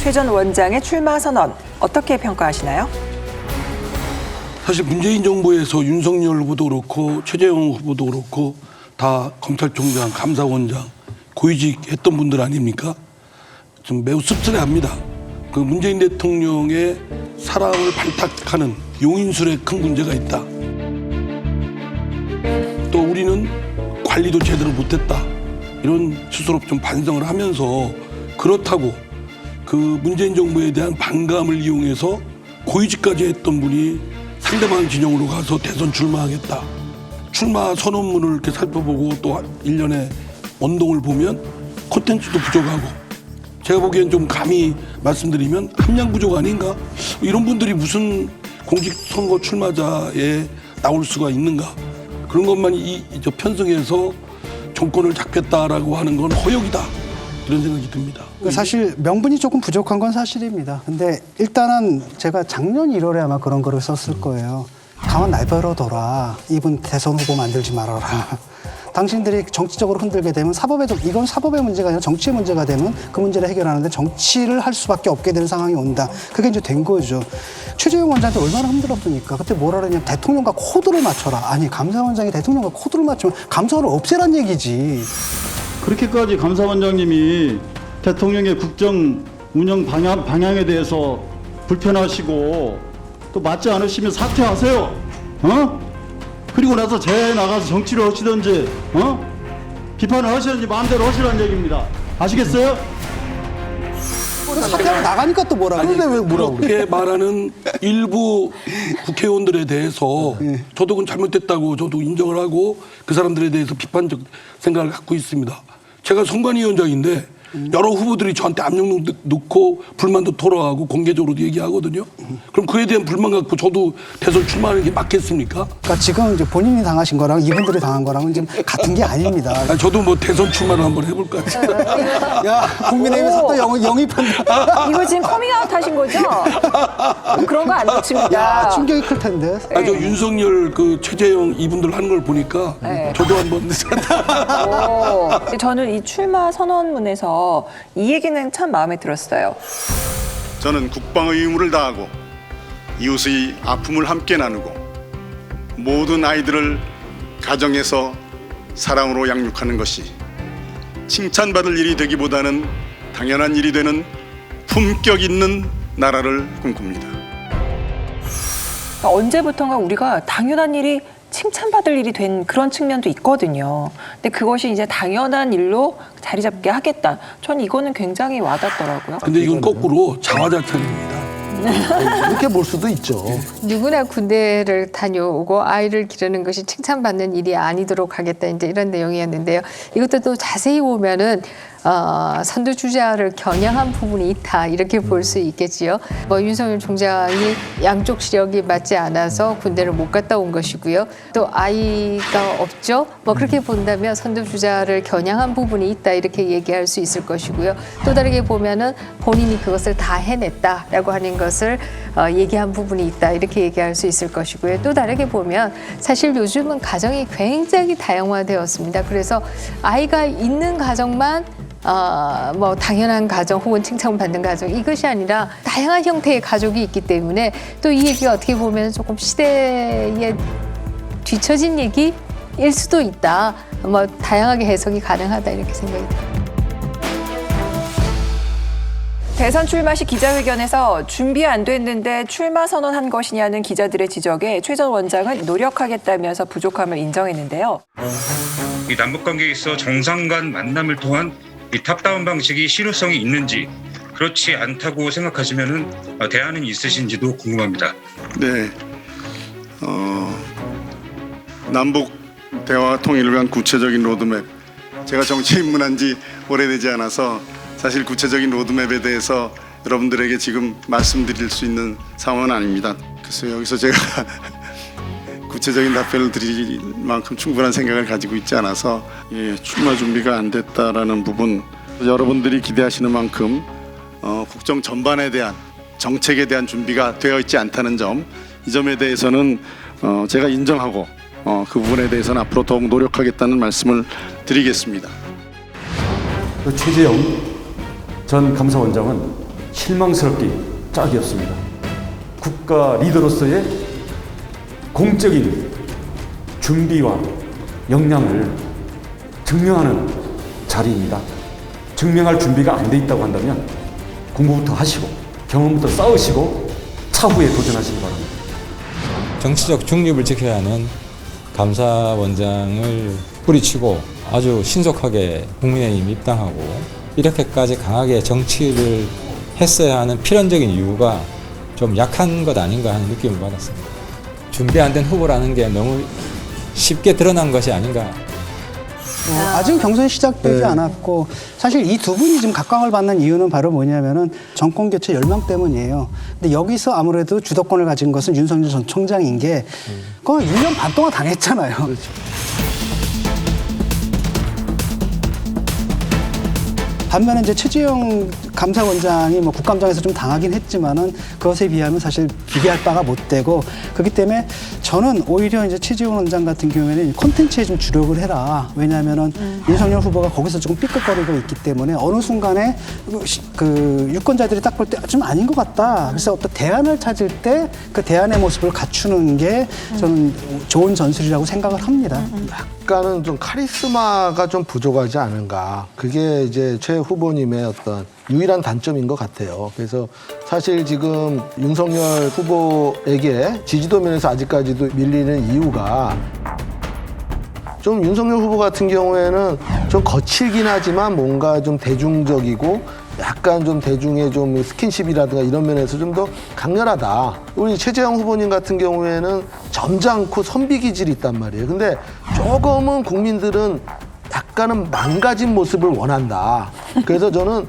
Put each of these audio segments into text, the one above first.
최 전 원장의 출마 선언 어떻게 평가하시나요? 사실 문재인 정부에서 윤석열 후보도 그렇고 최재형 후보도 그렇고 다 검찰총장, 감사원장, 고위직 했던 분들 아닙니까? 좀 매우 씁쓸해합니다. 그 문재인 대통령의 사랑을 발탁하는 용인술에 큰 문제가 있다. 또 우리는 관리도 제대로 못했다. 이런 스스로 좀 반성을 하면서 그렇다고 그 문재인 정부에 대한 반감을 이용해서 고위직까지 했던 분이 상대방 진영으로 가서 대선 출마하겠다. 출마 선언문을 이렇게 살펴보고 또 일련의 원동을 보면 콘텐츠도 부족하고 제가 보기엔 좀 감히 말씀드리면 함량 부족 아닌가? 이런 분들이 무슨 공직선거 출마자에 나올 수가 있는가? 그런 것만 편성해서 정권을 잡겠다라고 하는 건 허역이다. 이런 생각이 듭니다. 사실 명분이 조금 부족한 건 사실입니다. 근데 일단은 제가 작년 1월에 아마 그런 거를 썼을 거예요. 가만 내버려둬라. 이분 대선 후보 만들지 말아라. 당신들이 정치적으로 흔들게 되면 이건 사법의 문제가 아니라 정치의 문제가 되면 그 문제를 해결하는데 정치를 할 수밖에 없게 되는 상황이 온다. 그게 이제 된 거죠. 최재형 원장한테 얼마나 힘들었습니까? 그때 뭐라 그러냐면 대통령과 코드를 맞춰라. 아니 감사원장이 대통령과 코드를 맞추면 감사원을 없애란 얘기지. 그렇게까지 감사원장님이 대통령의 국정 운영 방향에 대해서 불편하시고 또 맞지 않으시면 사퇴하세요. 그리고 나서 나가서 정치를 하시든지 비판을 하시든지 마음대로 하시라는 얘기입니다. 아시겠어요? 사퇴하고 나가니까 또 뭐라 그러는데 왜 뭐라고 그래? 그렇게 말하는 일부 국회의원들에 대해서 저도 그건 잘못됐다고 저도 인정을 하고 그 사람들에 대해서 비판적 생각을 갖고 있습니다. 제가 선관위원장인데 여러 후보들이 저한테 압력 넣고 불만도 토로하고 공개적으로도 얘기하거든요. 그럼 그에 대한 불만 갖고 저도 대선 출마하는 게 맞겠습니까? 그러니까 지금 이제 본인이 당하신 거랑 이분들이 당한 거랑은 지금 같은 게 아닙니다. 아니, 저도 뭐 대선 출마를 한번 해볼까요? 야, 국민의힘에서 또 영입한다. 이거 지금 커밍아웃 하신 거죠? 그런 거 안 놓칩니다. 야, 충격이 클 텐데. 아, 저 윤석열 그 최재형 이분들 하는 걸 보니까 저도 한번 저는 이 출마 선언문에서 이 얘기는 참 마음에 들었어요. 저는 국방의 의무를 다하고 이웃의 아픔을 함께 나누고 모든 아이들을 가정에서 사랑으로 양육하는 것이 칭찬받을 일이 되기보다는 당연한 일이 되는 품격 있는 나라를 꿈꿉니다. 그러니까 언제부턴가 우리가 당연한 일이 칭찬받을 일이 된 그런 측면도 있거든요. 근데 그것이 이제 당연한 일로 자리 잡게 하겠다. 전 이거는 굉장히 와닿더라고요. 근데 이건 거꾸로 자화자찬입니다. 그렇게 볼 수도 있죠. 누구나 군대를 다녀오고 아이를 기르는 것이 칭찬받는 일이 아니도록 하겠다. 이제 이런 내용이었는데요. 이것도 또 자세히 보면은 선두주자를 겨냥한 부분이 있다 이렇게 볼 수 있겠지요. 뭐 윤석열 총장이 양쪽 시력이 맞지 않아서 군대를 못 갔다 온 것이고요. 또 아이가 없죠. 뭐 그렇게 본다면 선두주자를 겨냥한 부분이 있다 이렇게 얘기할 수 있을 것이고요. 또 다르게 보면은 본인이 그것을 다 해냈다라고 하는 것을 얘기한 부분이 있다 이렇게 얘기할 수 있을 것이고요. 또 다르게 보면 사실 요즘은 가정이 굉장히 다양화되었습니다. 그래서 아이가 있는 가정만 뭐 당연한 가정 혹은 칭찬받는 가정 이것이 아니라 다양한 형태의 가족이 있기 때문에 또 이 얘기가 어떻게 보면 조금 시대에 뒤처진 얘기일 수도 있다. 뭐 다양하게 해석이 가능하다 이렇게 생각이 듭니다. 대선 출마 시 기자회견에서 준비 안 됐는데 출마 선언한 것이냐는 기자들의 지적에 최 전 원장은 노력하겠다면서 부족함을 인정했는데요. 이 남북관계에 있어 정상 간 만남을 통한 이 탑다운 방식이 실효성이 있는지 그렇지 않다고 생각하시면은 대안은 있으신지도 궁금합니다. 네, 남북 대화 통일을 위한 구체적인 로드맵. 제가 정치에 입문한 지 오래되지 않아서 사실 구체적인 로드맵에 대해서 여러분들에게 지금 말씀드릴 수 있는 상황은 아닙니다. 그래서 여기서 제가 구체적인 답변을 드릴 만큼 충분한 생각을 가지고 있지 않아서 출마 준비가 안 됐다라는 부분, 여러분들이 기대하시는 만큼 국정 전반에 대한 정책에 대한 준비가 되어 있지 않다는 점, 이 점에 대해서는 제가 인정하고 그 부분에 대해서는 앞으로 더욱 노력하겠다는 말씀을 드리겠습니다. 최재형 전 감사원장은 실망스럽기 짝이 없습니다. 국가 리더로서의 공적인 준비와 역량을 증명하는 자리입니다. 증명할 준비가 안 돼 있다고 한다면 공부부터 하시고 경험부터 쌓으시고 차후에 도전하시기 바랍니다. 정치적 중립을 지켜야 하는 감사원장을 뿌리치고 아주 신속하게 국민의힘 입당하고 이렇게까지 강하게 정치를 했어야 하는 필연적인 이유가 좀 약한 것 아닌가 하는 느낌을 받았습니다. 준비 안 된 후보라는 게 너무 쉽게 드러난 것이 아닌가. 아직 경선이 시작되지 않았고 사실 이 두 분이 지금 각광을 받는 이유는 바로 뭐냐면은 정권 교체 열망 때문이에요. 근데 여기서 아무래도 주도권을 가진 것은 윤석열 전 총장인 게 그건 1년 반 동안 당했잖아요. 반면에 이제 최재형 감사원장이 뭐 국감장에서 좀 당하긴 했지만은 그것에 비하면 사실 비교할 바가 못 되고 그렇기 때문에 저는 오히려 이제 최재형 원장 같은 경우에는 콘텐츠에 좀 주력을 해라. 왜냐하면은 윤석열 후보가 거기서 조금 삐끗거리고 있기 때문에 어느 순간에 그 유권자들이 딱 볼 때 좀 아닌 것 같다. 그래서 어떤 대안을 찾을 때 그 대안의 모습을 갖추는 게 저는 좋은 전술이라고 생각을 합니다. 약간은 좀 카리스마가 좀 부족하지 않은가. 그게 이제 최 후보님의 어떤 유일한 단점인 것 같아요. 그래서 사실 지금 윤석열 후보에게 지지도 면에서 아직까지도 밀리는 이유가 좀 윤석열 후보 같은 경우에는 좀 거칠긴 하지만 뭔가 좀 대중적이고 약간 좀 대중의 좀 스킨십이라든가 이런 면에서 좀 더 강렬하다. 우리 최재형 후보님 같은 경우에는 점잖고 선비 기질이 있단 말이에요. 근데 조금은 국민들은 약간은 망가진 모습을 원한다. 그래서 저는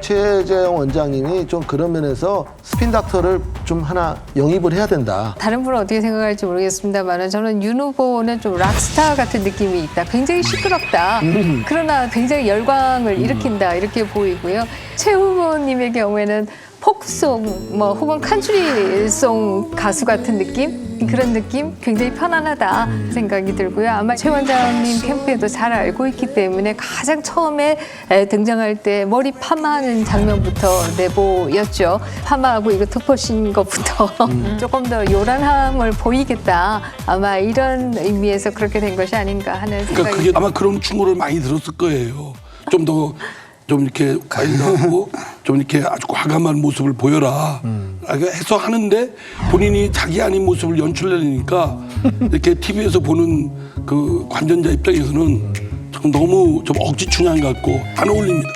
최재형 원장님이 좀 그런 면에서 스핀 닥터를 좀 하나 영입을 해야 된다. 다른 분은 어떻게 생각할지 모르겠습니다만 저는 윤 후보는 좀 락스타 같은 느낌이 있다. 굉장히 시끄럽다. 그러나 굉장히 열광을 일으킨다. 이렇게 보이고요. 최 후보님의 경우에는 포크송, 뭐 혹은 칸츄리송 가수 같은 느낌? 그런 느낌? 굉장히 편안하다 생각이 들고요. 아마 최 원장님 캠프에도 잘 알고 있기 때문에 가장 처음에 등장할 때 머리 파마하는 장면부터 내보였죠. 파마하고 이거 덮으신 것부터 조금 더 요란함을 보이겠다. 아마 이런 의미에서 그렇게 된 것이 아닌가 하는 생각이 그러니까 그게 아마 그런 충고를 많이 들었을 거예요. 좀 이렇게 과일하고 좀 이렇게 아주 과감한 모습을 보여라. 해서 하는데 본인이 자기 아닌 모습을 연출내니까 이렇게 TV에서 보는 그 관전자 입장에서는 너무 좀 억지 춘향 같고 안 어울립니다.